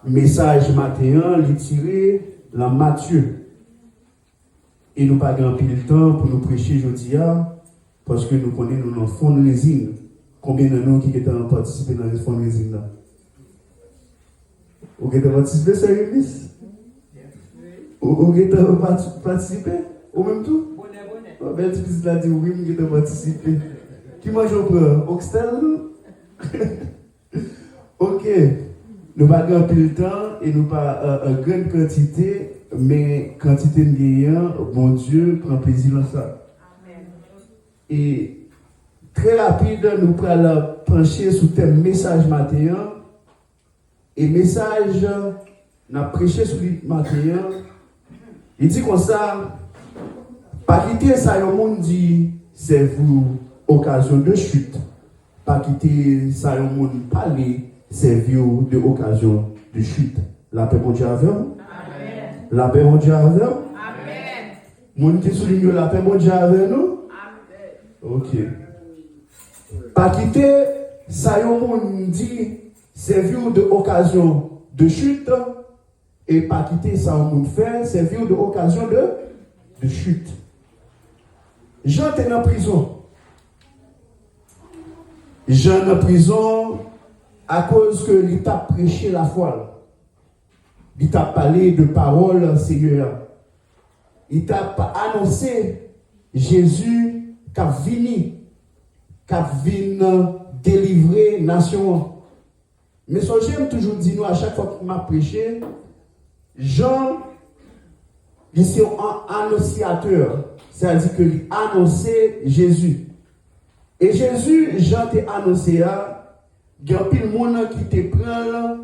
message matin, il tiré dans Matthieu. Et nous pas grand pile temps pour nous prêcher aujourd'hui, parce que nous connaissons nos fundraising. Combien de nous qui ont participé dans les fundraising là? Vous avez participé, sérieux, Miss? Vous avez participé? Ou même tout? Bonnet. Ben, tu peux dire oui, vous avez participé. Qui mange au prend? Oxtel? Ok. Nous pas grand pile temps et nous pas en grande quantité, mais quantité de gagnants, bon Dieu prend plaisir dans ça. Amen. Et très rapide, nous allons pencher sur le thème message matin. Et message, nous avons prêché sur le matin. Il dit comme ça, pas quitter ça, le monde dit, c'est vous occasion de chute. Pas quitter ça, le monde parler. Servir de occasion de chute. La paix mon Dieu avec vous. Amen. La paix mon Dieu avec vous. Amen. Mon qui souligne la paix mon Dieu avec nous. Amen. Ok. Pas quitter, ça y on dit servir de occasion de chute et pas quitter ça on fait servir de occasion de chute. Jean est en prison. Jean en prison. À cause que l'État prêchait la foi, l'État parlé de parole Seigneur, l'État annoncé Jésus qui vient délivrer nation. Mais ce que j'aime toujours dire nous à chaque fois qu'il m'a prêché, Jean, il est un annonciateur, c'est-à-dire qu'il a annoncé Jésus. Et Jésus, Jean t'a annoncé il y a pile de monde qui te prend,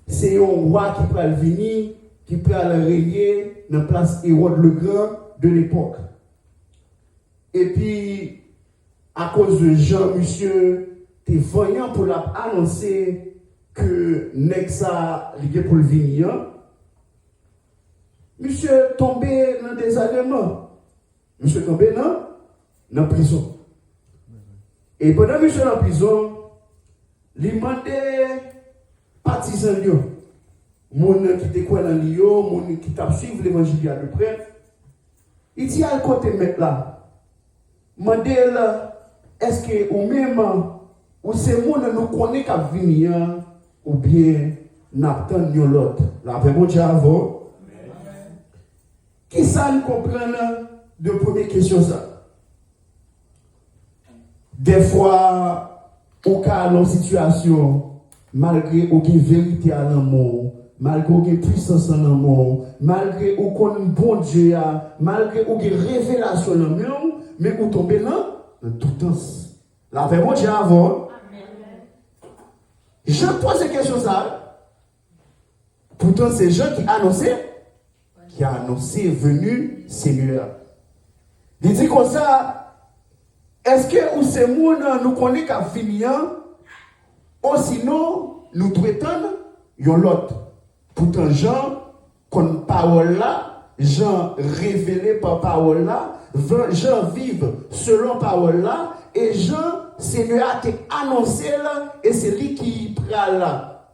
c'est un roi qui peut venir, qui peut régner dans la place Hérode le Grand de l'époque. Et puis, à cause de Jean, monsieur, tu es voyant pour annoncer que Nexa est pour le venir. Monsieur tombé dans des aliments. Monsieur tombé dans la prison. Et pendant que monsieur est en prison, il demandait partisans, les gens qui étaient dans les gens qui t'a suivi l'évangile de près. Il dit à côté mec là, demandez est-ce que ou même ou ces gens nous connaissent qu'à venir ou bien n'attendent l'autre. La paix mon Dieu avant. Qui ça nous comprend de première question ça? Des fois, au cas de situation, malgré aucune vérité à l'amour, malgré aucune puissance à l'amour, malgré aucun bon Dieu, malgré aucune révélation à l'amour, mais vous tombez là, dans tout temps. La paix, bon Dieu avant. Je pose cette question ça. Pourtant, c'est Jean qui a annoncé venu Seigneur. Il dit comme ça. Est-ce que ces gens nous connaissent qu'à finir, ou sinon nous traitons l'autre? Pourtant, Jean, comme parole là, Jean révélé par parole là, Jean vive selon parole là, et Jean, Seigneur a été annoncé là, et c'est lui qui prend là.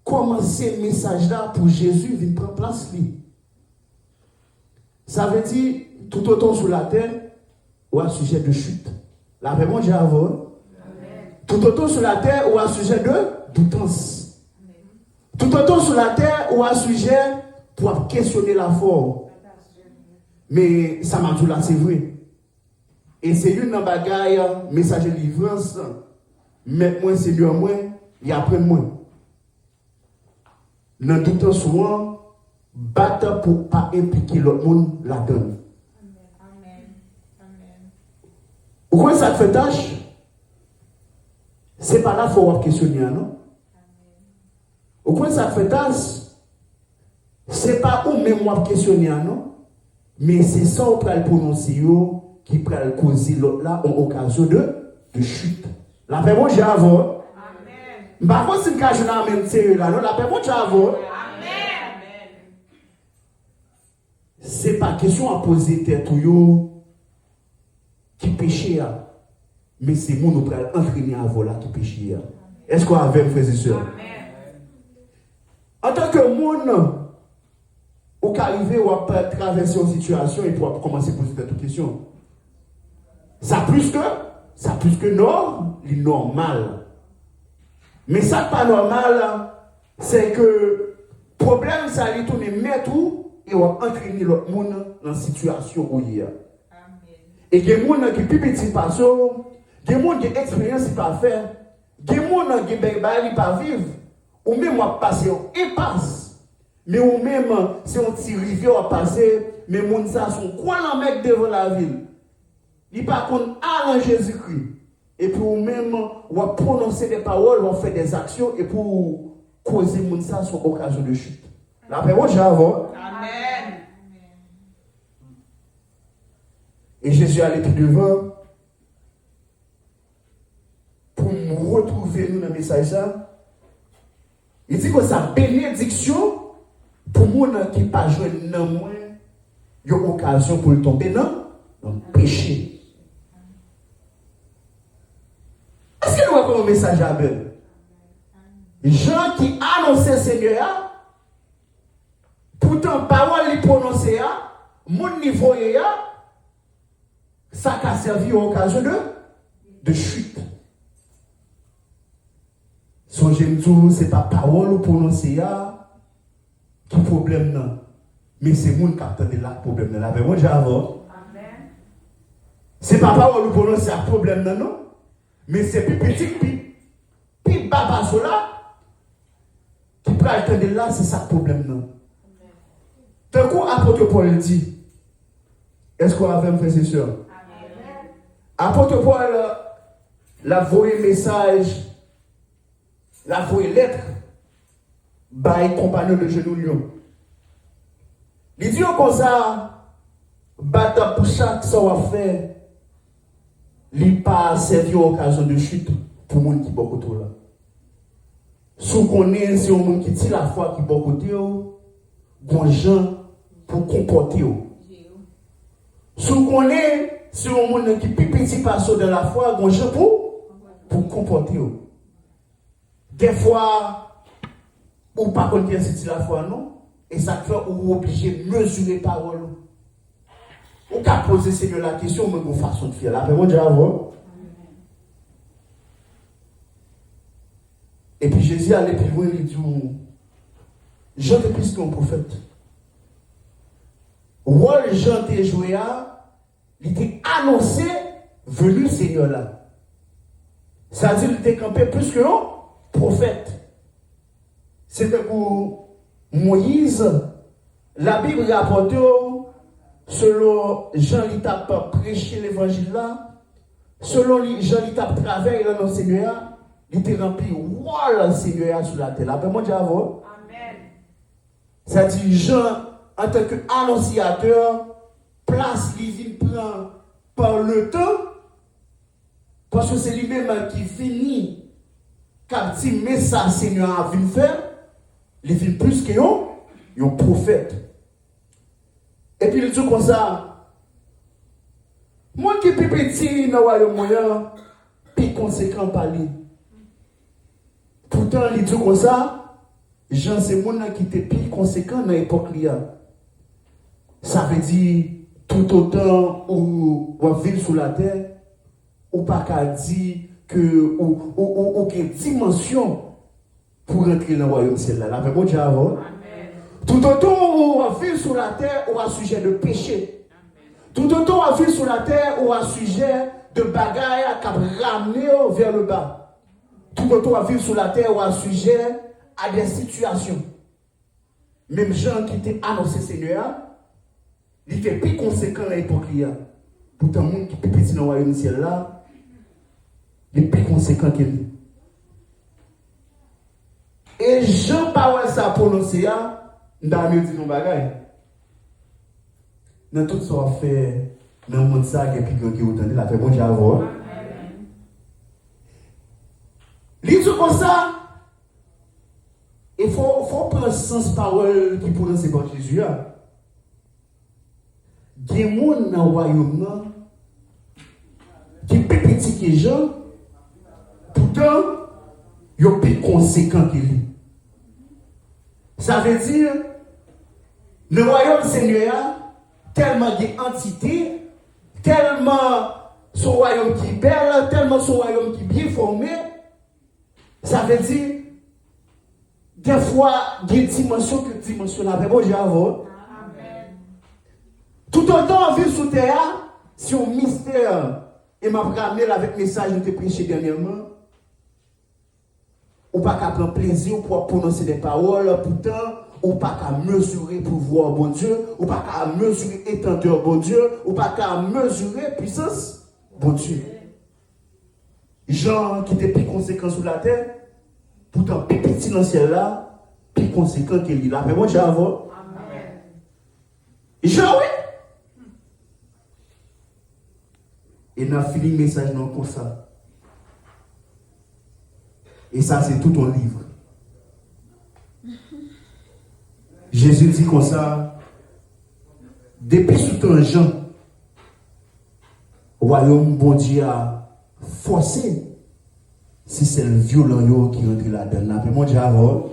Comment ce message là pour Jésus vient prendre place lui? Ça veut dire, tout autant sur la terre, ou à sujet de chute. La paix, mon Dieu, avant. Tout autant sur la terre ou à sujet de doutance. Tout autant sur la terre ou à sujet pour questionner la foi. Mais ça m'a dit là, c'est vrai. Et c'est une bagaille, message de livrance. Mais moi, c'est Dieu, moi, et après moi. Dans tout temps, souvent, battre pour ne pas impliquer l'autre monde là-dedans. Pourquoi ça te fait tâche? C'est pas là qu'il faut questionner, non? Pourquoi ça te fait tâche? C'est pas où même moi questionner, non? Mais c'est ça qu'on peut prononcer qui peut causer l'autre là en occasion de chute. La paix, bon Dieu, avant. Amen. Par contre, si je suis même sérieux là, non? La paix, bon Dieu, avant. Amen. C'est pas question à poser tête ou qui péché, mais c'est mon nous entraîner à voler qui péché. Est-ce qu'on a avec frères et sœurs? En tant que monde, ou qu'arriver ou à traverser une situation et pour commencer à poser cette question. Ça plus que normal. Mais ça pas normal, c'est que problème ça lui tourne mettre tout et on va entraîner l'autre monde dans la situation où il y a. Et il y a des gens qui plus petit pas ça, il y a des gens qui ont expérience pas faire, il y a des gens qui ont pas vivre, ou même passer et passe. Mais ou même si on tire rivière à passer, mais mon ça sont quoi la mec devant la ville. Il pas qu'on a en Jésus-Christ. Et puis ou même on va prononcer des paroles, on va faire des actions et pour causer mon ça sur occasion de chute. La paix j'avance. Amen. Et Jésus allait plus devant pour nous retrouver nous dans le message là. Il dit que sa bénédiction pour les gens qui ne pas jouer dans moi, il y a une occasion pour le tomber dans le péché. Est-ce que nous avons un message à Abel? Les gens qui annonçaient Seigneur, pourtant, parole les prononcer, mon niveau, ça a servi à occasion de chute. Son Jésus, ce n'est pas parole ou prononcer qui problème non. Mais c'est moun qui attend de la problème là. Mais moi j'avance. C'est pas parole ou prononcer un problème non. Mais c'est plus petit puis baba cela qui peut attendre de là, c'est ça le problème non. D'un coup apôtre Paul dit, est-ce qu'on avait un frère et sœur? Apôtre Paul l'a envoyé message, l'a envoyé lettre, by compagnon de genoux lion. Il dit comme ça, battre pour chaque ça à faire, il pas servi occasion de chute pour monde qui beaucoup trop là. Si on connaît, c'est un monde qui tire la foi qui beaucoup côté, bon gens pour comporter. Si on connaît, c'est un monde qui petit pas dans la foi, bon gens pour comporter. Des fois, ou pas qu'on c'est la foi, non? Et ça fait ou obligé de mesurer parole. Ou qu'à poser Seigneur la question, mais une façon de faire. La paix, Dieu avant. Et puis Jésus allait plus loin, il dit, Jean est plus qu'un prophète. Rôle Jean était joué il était annoncé, venu Seigneur là. Ça veut dire qu'il était campé plus qu'un prophète. C'était pour Moïse, la Bible rapporte, selon Jean il t'a prêché l'évangile là, selon Jean il t'a travaillé dans le Seigneur, il était rempli le Seigneur sur la terre. Après moi, j'avoue. Amen. C'est-à-dire, Jean, en tant qu'annonciateur, place l'usine prend par le temps, parce que c'est lui-même qui finit, car si message Seigneur a vu faire, il vit plus qu'un prophète. Et puis il dit comme ça, moi qui suis petit dans le royaume moyen, puis conséquent par lui. Pourtant, il dit comme ça, Jean, c'est mon qui était plus conséquent dans l'époque. Ça veut dire, tout autant où on vit sur la terre, ou pas qu'à dire que, ou quelle dimension pour entrer dans le royaume ciel là. La bon Dieu avant. Tout autant où on vit sur la terre, ou à sujet de péché. Tout autant on vit sur la terre, ou à sujet de bagaille qui ramener vers le bas. Tout autant à vivre sur la terre ou à sujet à des situations. Même gens qui étaient annoncés Seigneur, il était plus conséquent à l'époque. Pourtant, le monde qui est plus petit dans le royaume ciel là, il est plus conséquent que lui. Et Jean parle ça prononcé, dans le dit nos bagailles. Dans tout ce qu'on fait, dans le monde ça, et puis qui est autant de la paix, bon Dieu avant. L'idée comme ça, il faut prendre sens parole qui prononce par Jésus. Il y a des gens dans le royaume qui sont plus petits que Jean, pourtant, ils sont plus conséquents que lui. Ça veut dire, le royaume Seigneur, tellement d'entités, tellement son royaume qui est belle, tellement son royaume qui est bien formé, ça veut dire, des fois, il y a une dimension que dimension la bon Dieu avant. Tout autant en vie sous terre, si on mystère, et m'a ramené avec le message que tu prêché dernièrement, ou pas qu'à prendre plaisir pour prononcer des paroles, pourtant, ou pas qu'à mesurer pouvoir bon Dieu, ou pas qu'à mesurer étendeur bon Dieu, ou pas qu'à mesurer puissance bon Dieu. Jean qui était plus conséquent sur la terre, pourtant plus petit dans le ciel là, plus conséquent qu'il est là. Mais moi j'ai avant. Jean oui. Et n'a fini le message non comme ça. Et ça c'est tout ton livre. Jésus dit comme ça, depuis sous ton Jean, royaume bon Dieu a forcé, si c'est le violent qui rentre là-dedans. Mais mon Dieu avant.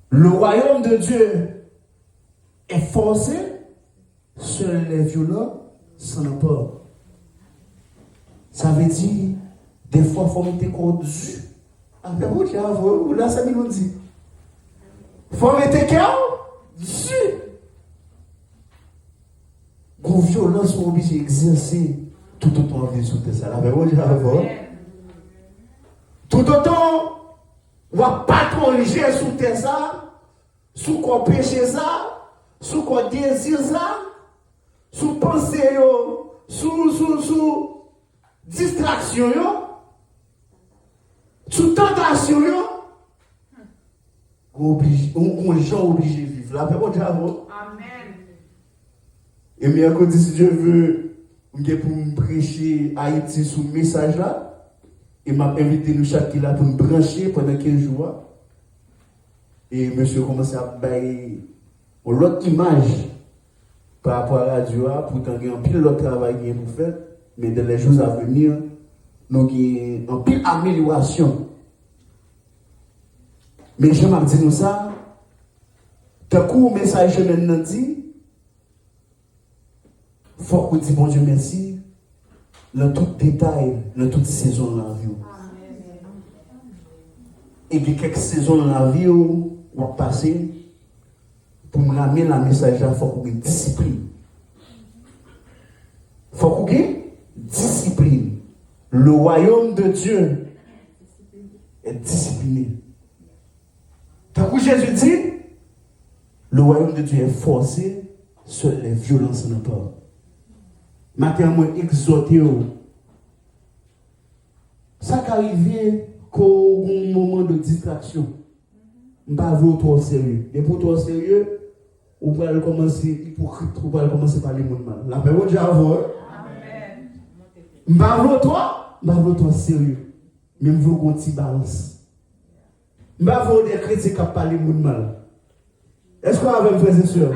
Le royaume de Dieu est forcé, seuls les violents s'en emportent. Ça veut dire, des fois, il faut mettre contre Dieu. Mais mon Dieu avant, là, ça nous dit. Il faut mettre cœur Dieu. Pour violence, sont obligés d'exercer tout autant en vie sur ça. Mais mon Dieu avant. Tout autant, on va patronner sous tes ça, sous qu'on péché ça, sous qu'on désire ça, sous pensée, sous distraction, sous tentation, on est obligé de vivre. La paix, mon Dieu, avant. Amen. Et mercredi, si Dieu veut, pour me prêcher Haïti sous le message là, il m'a invité nous chaque là pour nous brancher pendant 15 jours. Et monsieur a commencé à bailler l'autre image par rapport à la radio, pourtant il y a un pile de travail pour faire, mais dans les jours à venir, nous avons un pile d'amélioration. Mais je m'ai dit nous ça, d'un coup, le message maintenant dit, il faut qu'on dise bon Dieu merci, dans tout détail, dans toute saison de la vie. Et puis quelques saisons dans la vie où on va passer, pour me ramener le message là, il faut qu'on ait discipline. Il faut qu'on ait discipline. Le royaume de Dieu est discipliné. Tant que Jésus dit, le royaume de Dieu est forcé, seules les violences n'ont pas. Maintenant, moi, exhorter. Ça qui arrive qu'au moment de distraction, je ne vais pas vous trop sérieux. Mais pour toi sérieux, on va commencer hypocrite, on va commencer par les mots mal. La paix, vous déjà avant. Je ne vais pas trop sérieux. Mais je veux qu'on t'y balance. Je ne vais pas vous des chrétiens qui parlent les mots mal. Est-ce qu'on a même frères et sœurs?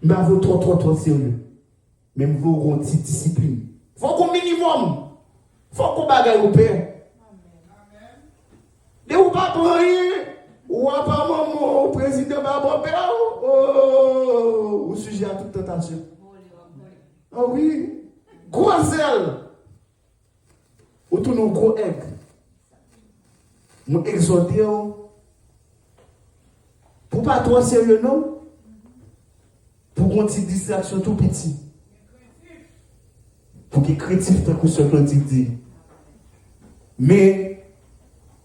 Je ne vais pas vous trop sérieux. Mais je veux qu'on t'y discipline. Il faut qu'au minimum. Il faut qu'on bagaille au père. Et ou pas pour rien, ou pas maman, au président Babo Père, au sujet à toute tentation. Ah oui, gros zèle. Ou tout nos gros aigles. Nous exhortons, pour pas trop sérieux, non? Pour qu'on ait distraction tout petit. Pour qu'il critique tant que ce qu'on dit. Mais,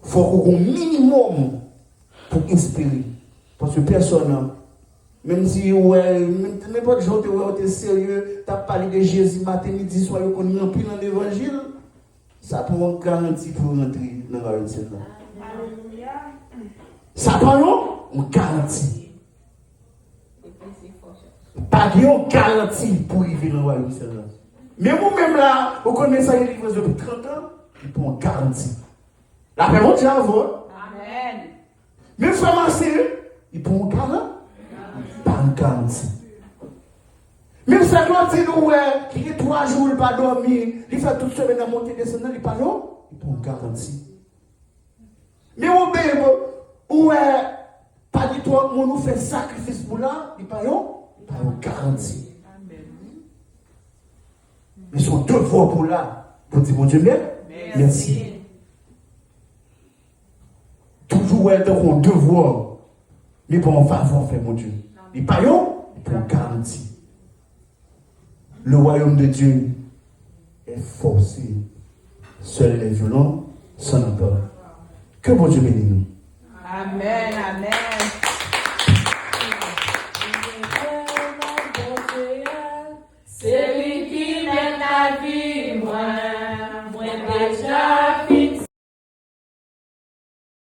il faut qu'on ait un minimum pour inspirer. Parce que personne, même si n'importe gens tu sérieux, tu as parlé de Jésus matin, midi, soir, qu'on est rempli dans l'évangile, ça prend une garantie pour rentrer dans la réussite. Ça prend une garantie. Pas de garantie pour arriver dans la réussite. Mais vous-même là, vous connaissez ça depuis 30 ans, il prend une garantie. La paix, Dieu avant. Amen. Mais frère, il prend un garantie. Pas une garantie. Même ça doit dire, qu'il y a 3 jours, il n'a pas dormi, il fait toute semaine à monter et descendre, il pas non, il prend une garantie. Mais on peut, ou pas du tout, on nous fait sacrifice pour là, il pas une garantie. Mais son devoir pour là, pour dire mon Dieu, merci. Toujours être un devoir, mais pour en faveur, fait mon Dieu. Il pas une garantie. Le royaume de Dieu est forcé. Seuls les violents s'en emportent. Que bon Dieu bénisse nous. Amen, amen.